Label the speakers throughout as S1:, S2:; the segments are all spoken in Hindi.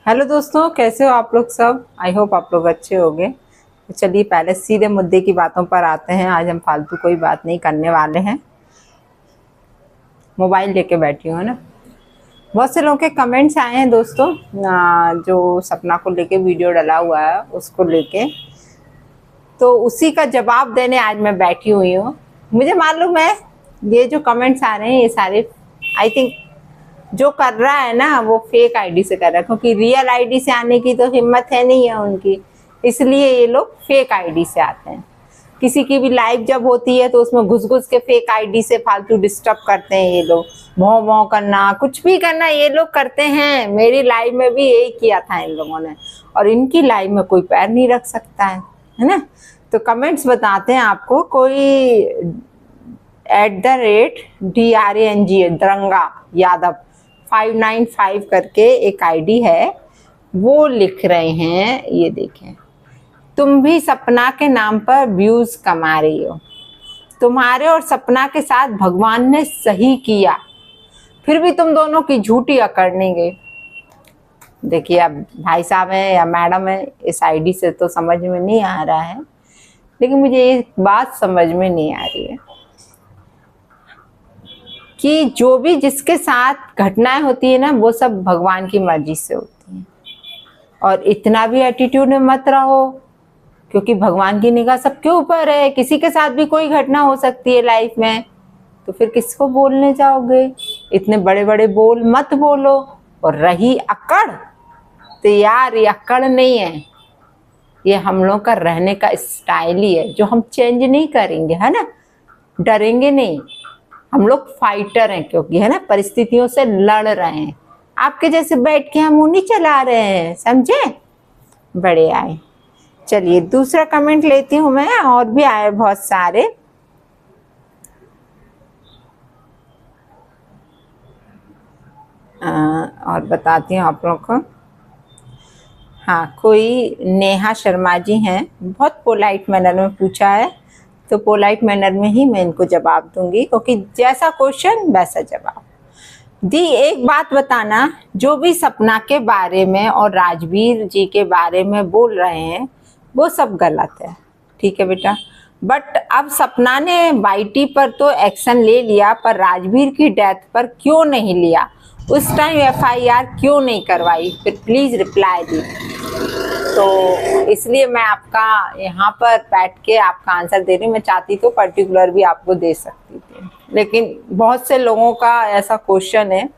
S1: हेलो दोस्तों, कैसे हो आप लोग सब। आई होप आप लोग अच्छे होंगे। तो चलिए पहले सीधे मुद्दे की बातों पर आते हैं। आज हम फालतू कोई बात नहीं करने वाले हैं। मोबाइल लेके बैठी हूँ, है ना। बहुत से लोगों के कमेंट्स आए हैं दोस्तों, जो सपना को लेके वीडियो डला हुआ है उसको लेके, तो उसी का जवाब देने आज मैं बैठी हुई हूँ। मुझे मालूम है ये जो कमेंट्स आ रहे हैं ये सारे आई थिंक जो कर रहा है ना वो फेक आईडी से कर रहा है, क्योंकि रियल आईडी से आने की तो हिम्मत है नहीं है उनकी, इसलिए ये लोग फेक आईडी से आते हैं। किसी की भी लाइव जब होती है तो उसमें घुस घुस के फेक आईडी से फालतू डिस्टर्ब करते हैं ये लोग। भौं भौं करना, कुछ भी करना ये लोग करते हैं। मेरी लाइव में भी यही किया था इन लोगों ने, और इनकी लाइव में कोई पैर नहीं रख सकता है ना। तो कमेंट्स बताते हैं आपको। कोई @DRANG दरंगा यादव 595 करके एक आईडी है, वो लिख रहे हैं, ये देखें, तुम भी सपना के नाम पर व्यूज कमा रही हो। तुम्हारे और सपना के साथ भगवान ने सही किया, फिर भी तुम दोनों की झूठी अकड़ नहीं गई। देखिए, अब भाई साहब है या मैडम है, इस आईडी से तो समझ में नहीं आ रहा है, लेकिन मुझे ये बात समझ में नहीं आ रही है कि जो भी जिसके साथ घटनाएं होती है ना वो सब भगवान की मर्जी से होती हैं। और इतना भी एटीट्यूड में मत रहो, क्योंकि भगवान की निगाह सबके ऊपर है। किसी के साथ भी कोई घटना हो सकती है लाइफ में, तो फिर किसको बोलने जाओगे। इतने बड़े बड़े बोल मत बोलो। और रही अकड़, तो यार ये अकड़ नहीं है, ये हम लोग का रहने का स्टाइल ही है जो हम चेंज नहीं करेंगे, है ना। डरेंगे नहीं, हम लोग फाइटर हैं, क्योंकि है ना परिस्थितियों से लड़ रहे हैं। आपके जैसे बैठ के हम नहीं चला रहे हैं, समझे। बड़े आए। चलिए दूसरा कमेंट लेती हूँ मैं, और भी आए बहुत सारे। और बताती हूँ आप लोग को। हाँ, कोई नेहा शर्मा जी हैं, बहुत पोलाइट मैनर में पूछा है, तो पोलाइट मैनर में ही मैं इनको जवाब दूंगी, क्योंकि जैसा क्वेश्चन वैसा जवाब। दी, एक बात बताना, जो भी सपना के बारे में और राजवीर जी के बारे में बोल रहे हैं वो सब गलत है, ठीक है बेटा। बट अब सपना ने वाईटी पर तो एक्शन ले लिया, पर राजवीर की डेथ पर क्यों नहीं लिया? उस टाइम FIR क्यों नहीं करवाई? फिर प्लीज रिप्लाई दी। तो इसलिए मैं आपका यहाँ पर बैठ के आपका आंसर दे रही हूँ। मैं चाहती तो पर्टिकुलर भी आपको दे सकती थी, लेकिन बहुत से लोगों का ऐसा क्वेश्चन है।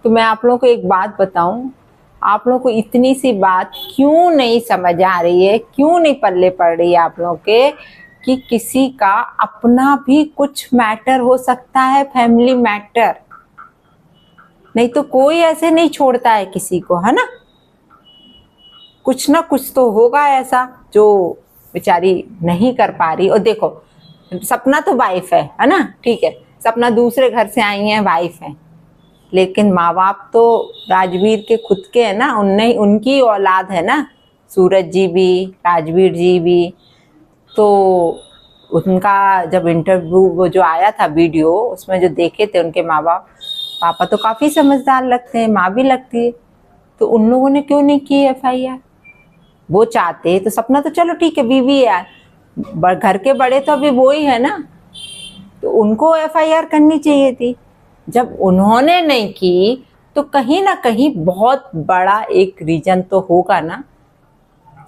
S1: तो मैं आप लोगों को एक बात बताऊं, आप लोगों को इतनी सी बात क्यों नहीं समझ आ रही है, क्यों नहीं पल्ले पड़ रही है आप लोगों के, कि किसी का अपना भी कुछ मैटर हो सकता है, फैमिली मैटर। नहीं तो कोई ऐसे नहीं छोड़ता है किसी को, है ना। कुछ ना कुछ तो होगा ऐसा जो बेचारी नहीं कर पा रही। और देखो, सपना तो वाइफ है ना, ठीक है। सपना दूसरे घर से आई है, वाइफ है, लेकिन माँ बाप तो राजवीर के खुद के है ना, उनकी औलाद है ना। सूरज जी भी, राजवीर जी भी। तो उनका जब इंटरव्यू वो जो आया था वीडियो, उसमें जो देखे थे उनके माँ बाप, पापा तो काफी समझदार लगते हैं, माँ भी लगती है, तो उन लोगों ने क्यों नहीं की FIR? वो चाहते तो सपना तो चलो ठीक है, बीवी है यार, घर के बड़े तो अभी वो ही है ना, तो उनको FIR करनी चाहिए थी। जब उन्होंने नहीं की तो कहीं ना कहीं बहुत बड़ा एक रीजन तो होगा ना।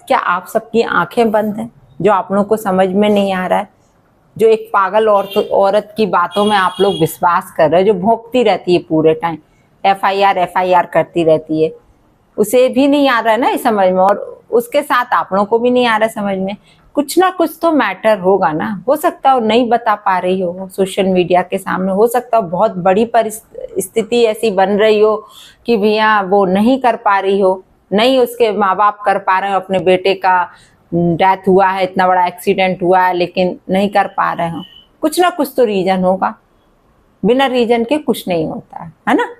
S1: क्या आप सबकी आंखें बंद हैं जो आप लोगों को समझ में नहीं आ रहा है? जो एक पागल औरत की बातों में आप लोग विश्वास कर रहे हो, जो भौंकती रहती है पूरे टाइम, FIR करती रहती है, उसे भी नहीं आ रहा है ना ये समझ में, और उसके साथ आप लोगों को भी नहीं आ रहा है समझ में। कुछ ना कुछ तो मैटर होगा ना। हो सकता है नहीं बता पा रही हो सोशल मीडिया के सामने, हो सकता है बहुत बड़ी परिस्थिति ऐसी बन रही हो कि भैया वो नहीं कर पा रही हो, नहीं उसके माँ बाप कर पा रहे हो, अपने बेटे का डेथ हुआ है, इतना बड़ा एक्सीडेंट हुआ है, लेकिन नहीं कर पा रहे हो। कुछ ना कुछ तो रीजन होगा, बिना रीजन के कुछ नहीं होता है ना।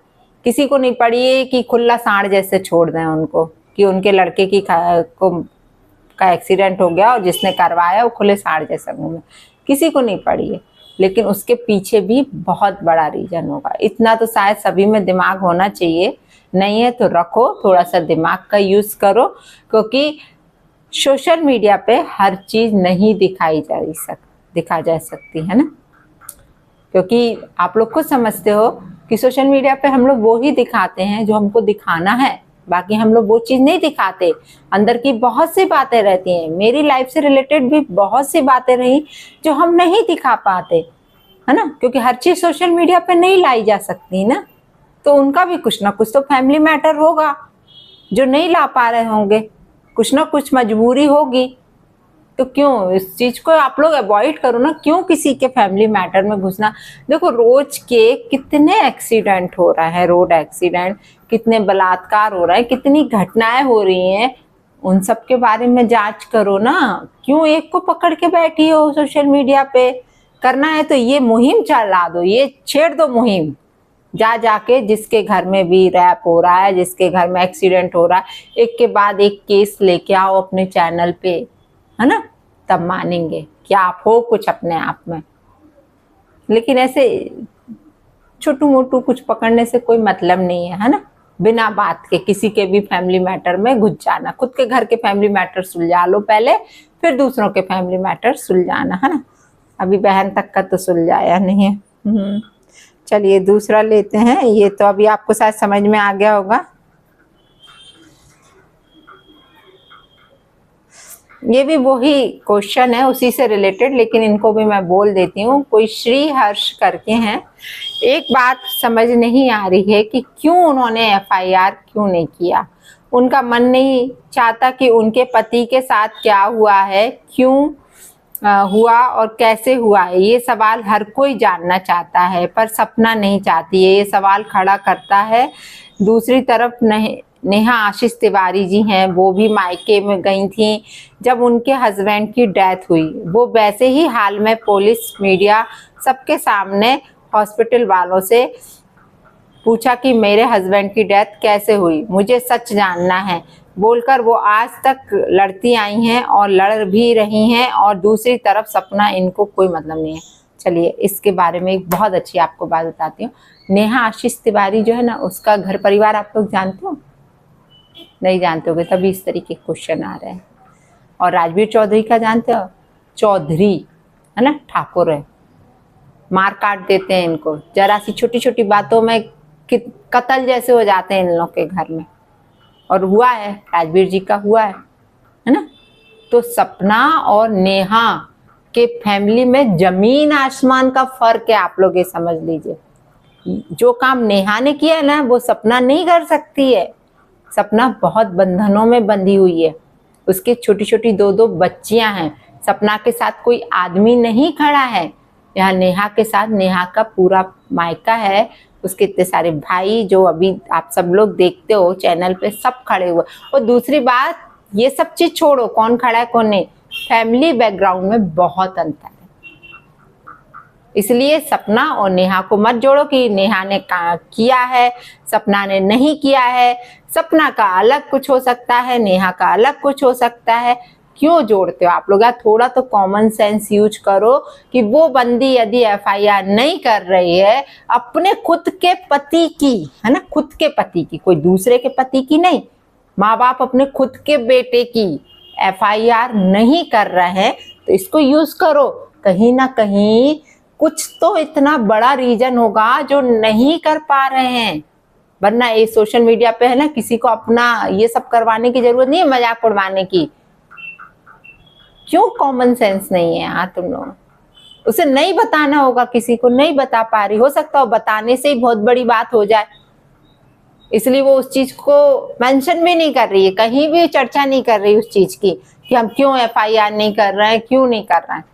S1: किसी को नहीं पड़ी कि खुला सांड जैसे छोड़ दें उनको, कि उनके लड़के की का एक्सीडेंट हो गया और जिसने करवाया वो खुले सांड जैसा घूमे, किसी को नहीं पड़ी है। लेकिन उसके पीछे भी बहुत बड़ा रीजन होगा। इतना तो शायद सभी में दिमाग होना चाहिए नहीं है तो रखो, थोड़ा सा दिमाग का यूज करो, क्योंकि सोशल मीडिया पे हर चीज नहीं दिखा जा सकती है ना। क्योंकि आप लोग खुद समझते हो कि सोशल मीडिया पे हम लोग वो ही दिखाते हैं जो हमको दिखाना है, बाकी हम लोग वो चीज नहीं दिखाते। अंदर की बहुत सी बातें रहती हैं, मेरी लाइफ से रिलेटेड भी बहुत सी बातें रही जो हम नहीं दिखा पाते, है ना, क्योंकि हर चीज सोशल मीडिया पे नहीं लाई जा सकती ना। तो उनका भी कुछ ना कुछ तो फैमिली मैटर होगा जो नहीं ला पा रहे होंगे, कुछ ना कुछ मजबूरी होगी। तो क्यों इस चीज को आप लोग अवॉइड करो ना, क्यों किसी के फैमिली मैटर में घुसना। देखो रोज के कितने एक्सीडेंट हो रहा है, रोड एक्सीडेंट, कितने बलात्कार हो रहा है, कितनी घटनाएं हो रही हैं, उन सब के बारे में जांच करो ना। क्यों एक को पकड़ के बैठी हो सोशल मीडिया पे। करना है तो ये मुहिम चला दो, ये छेड़ दो मुहिम, जाके जिसके घर में भी रैप हो रहा है, जिसके घर में एक्सीडेंट हो रहा है, एक के बाद एक केस लेके आओ अपने चैनल पे, है ना, तब मानेंगे कि आप हो कुछ अपने आप में। लेकिन ऐसे छोटू मोटू कुछ पकड़ने से कोई मतलब नहीं है ना, बिना बात के किसी के भी फैमिली मैटर में घुस जाना। खुद के घर के फैमिली मैटर सुलझा लो पहले, फिर दूसरों के फैमिली मैटर सुलझाना, है ना। अभी बहन तक का तो सुलझाया नहीं है। चलिए दूसरा लेते हैं। ये तो अभी आपको शायद समझ में आ गया होगा। ये भी वही क्वेश्चन है, उसी से रिलेटेड, लेकिन इनको भी मैं बोल देती हूँ। कोई श्री हर्ष करके हैं। एक बात समझ नहीं आ रही है कि क्यों उन्होंने एफआईआर क्यों नहीं किया। उनका मन नहीं चाहता कि उनके पति के साथ क्या हुआ है, क्यों हुआ और कैसे हुआ है, ये सवाल हर कोई जानना चाहता है, पर सपना नहीं चाहती है ये सवाल खड़ा करता है। दूसरी तरफ नेहा आशीष तिवारी जी हैं, वो भी मायके में गई थी जब उनके हस्बैंड की डेथ हुई। वो वैसे ही हाल में पुलिस, मीडिया, सबके सामने हॉस्पिटल वालों से पूछा कि मेरे हस्बैंड की डेथ कैसे हुई, मुझे सच जानना है, बोलकर वो आज तक लड़ती आई हैं और लड़ भी रही हैं। और दूसरी तरफ सपना, इनको कोई मतलब नहीं है। चलिए इसके बारे में एक बहुत अच्छी आपको बात बताती हूँ। नेहा आशीष तिवारी जो है ना, उसका घर परिवार आप लोग जानते हो? नहीं जानते होगे, तभी इस तरीके के क्वेश्चन आ रहे हैं। और राजवीर चौधरी का जानते हो? चौधरी है ना, ठाकुर है। मार काट देते हैं इनको, जरा सी छोटी छोटी बातों में कत्ल जैसे हो जाते हैं इन लोग के घर में। और हुआ है, राजवीर जी का हुआ है ना। तो सपना और नेहा के फैमिली में जमीन आसमान का फर्क है, आप लोग ये समझ लीजिए। जो काम नेहा ने किया है ना, वो सपना नहीं कर सकती है। सपना बहुत बंधनों में बंधी हुई है, उसके छोटी छोटी दो बच्चियां हैं। सपना के साथ कोई आदमी नहीं खड़ा है। यहाँ नेहा के साथ नेहा का पूरा मायका है, उसके इतने सारे भाई जो अभी आप सब लोग देखते हो चैनल पे, सब खड़े हुए। और दूसरी बात, ये सब चीज छोड़ो कौन खड़ा है कौन नहीं, फैमिली बैकग्राउंड में बहुत अंतर है। इसलिए सपना और नेहा को मत जोड़ो कि नेहा ने किया है, सपना ने नहीं किया है। सपना का अलग कुछ हो सकता है, नेहा का अलग कुछ हो सकता है। क्यों जोड़ते हो आप लोग? थोड़ा तो कॉमन सेंस यूज करो कि वो बंदी यदि एफआईआर नहीं कर रही है अपने खुद के पति की, है ना, खुद के पति की, कोई दूसरे के पति की नहीं, माँ बाप अपने खुद के बेटे की एफआईआर नहीं कर रहे हैं, तो इसको यूज करो। कहीं ना कहीं कुछ तो इतना बड़ा रीजन होगा जो नहीं कर पा रहे हैं। वरना ये सोशल मीडिया पे है ना, किसी को अपना ये सब करवाने की जरूरत नहीं है, मजाक उड़वाने की। क्यों कॉमन सेंस नहीं है यार तुम लोग? उसे नहीं बताना होगा, किसी को नहीं बता पा रही, हो सकता हो बताने से ही बहुत बड़ी बात हो जाए, इसलिए वो उस चीज को मेंशन भी नहीं कर रही है, कहीं भी चर्चा नहीं कर रही उस चीज की कि हम क्यों एफआईआर नहीं कर रहे हैं, क्यों नहीं कर रहे हैं।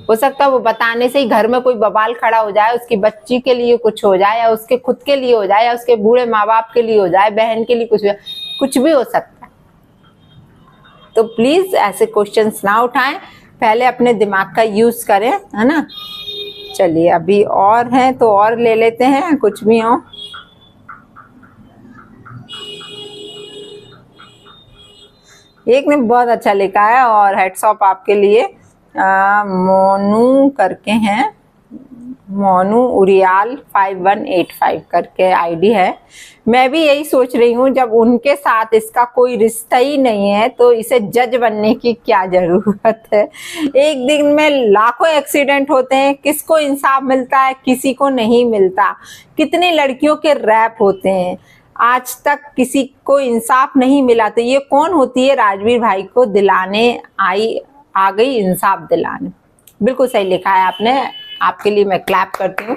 S1: हो सकता है वो बताने से ही घर में कोई बवाल खड़ा हो जाए, उसकी बच्ची के लिए कुछ हो जाए, या उसके खुद के लिए हो जाए, या उसके बूढ़े माँ बाप के लिए हो जाए, बहन के लिए कुछ भी हो सकता है। तो प्लीज ऐसे क्वेश्चंस ना उठाएं, पहले अपने दिमाग का यूज करें, है ना। चलिए अभी और हैं तो और ले लेते हैं, कुछ भी हो। एक ने बहुत अच्छा लिखा है और हेड्स ऑफ आपके लिए। मोनू करके हैं, मोनू उरियाल 5185 करके आईडी है। मैं भी यही सोच रही हूँ, जब उनके साथ इसका कोई रिश्ता ही नहीं है तो इसे जज बनने की क्या जरूरत है। एक दिन में लाखों एक्सीडेंट होते हैं, किसको इंसाफ मिलता है, किसी को नहीं मिलता। कितनी लड़कियों के रैप होते हैं, आज तक किसी को इंसाफ नहीं मिला। तो ये कौन होती है राजवीर भाई को दिलाने आ गई इंसाफ दिलाने। बिल्कुल सही लिखा है आपने, आपके लिए मैं क्लैप करती हूँ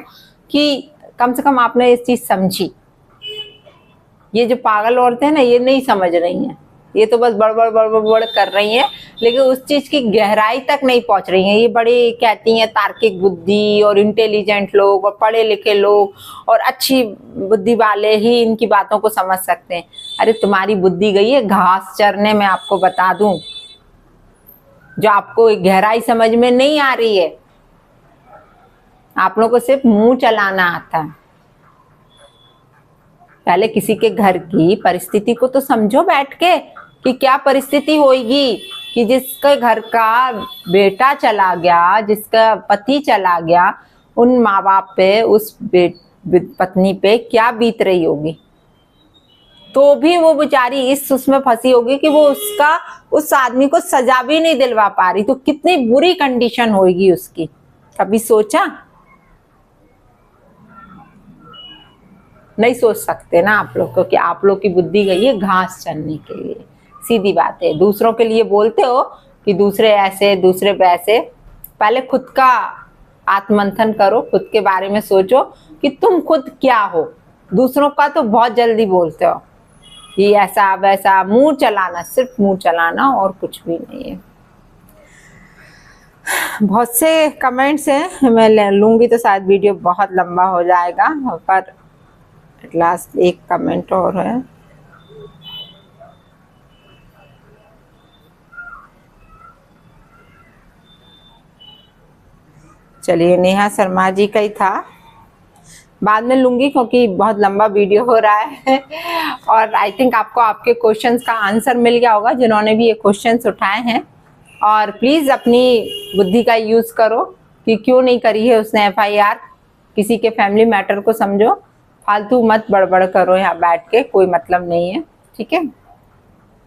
S1: कि कम से कम आपने इस चीज समझी। ये जो पागल औरतें हैं ना, ये नहीं समझ रही हैं, ये तो बस बड़बड़ बड़बड़ बड़ कर रही हैं, लेकिन उस चीज की गहराई तक नहीं पहुंच रही हैं। ये बड़ी कहती हैं तार्किक बुद्धि और इंटेलिजेंट लोग और पढ़े लिखे लोग और अच्छी बुद्धि वाले ही इनकी बातों को समझ सकते हैं। अरे तुम्हारी बुद्धि गई है घास चरने में, आपको बता दूं, जो आपको गहराई समझ में नहीं आ रही है। आप लोगों को सिर्फ मुंह चलाना आता है। पहले किसी के घर की परिस्थिति को तो समझो बैठ के कि क्या परिस्थिति होगी कि जिसके घर का बेटा चला गया, जिसका पति चला गया, उन माँ बाप पे, उस पत्नी पे क्या बीत रही होगी। तो भी वो बेचारी इस उसमें फंसी होगी कि वो उस आदमी को सजा भी नहीं दिलवा पा रही। तो कितनी बुरी कंडीशन होगी उसकी, कभी सोचा? नहीं सोच सकते ना आप लोग को कि आप लोग की बुद्धि गई है घास चरने के लिए। सीधी बात है। दूसरों के लिए बोलते हो कि दूसरे ऐसे दूसरे वैसे, पहले खुद का आत्ममंथन करो, खुद के बारे में सोचो कि तुम खुद क्या हो। दूसरों का तो बहुत जल्दी बोलते हो कि ऐसा वैसा, मुंह चलाना, सिर्फ मुंह चलाना और कुछ भी नहीं है। बहुत से कमेंट्स हैं, मैं लूंगी तो शायद वीडियो बहुत लंबा हो जाएगा, पर लास्ट एक कमेंट और है। चलिए, नेहा शर्मा जी का ही था, बाद में लूंगी क्योंकि बहुत लंबा वीडियो हो रहा है। और आई थिंक आपको आपके क्वेश्चंस का आंसर मिल गया होगा जिन्होंने भी ये क्वेश्चंस उठाए हैं। और प्लीज अपनी बुद्धि का यूज करो कि क्यों नहीं करी है उसने FIR। किसी के फैमिली मैटर को समझो, फालतू मत बड़बड़ करो यहाँ बैठ के, कोई मतलब नहीं है। ठीक है।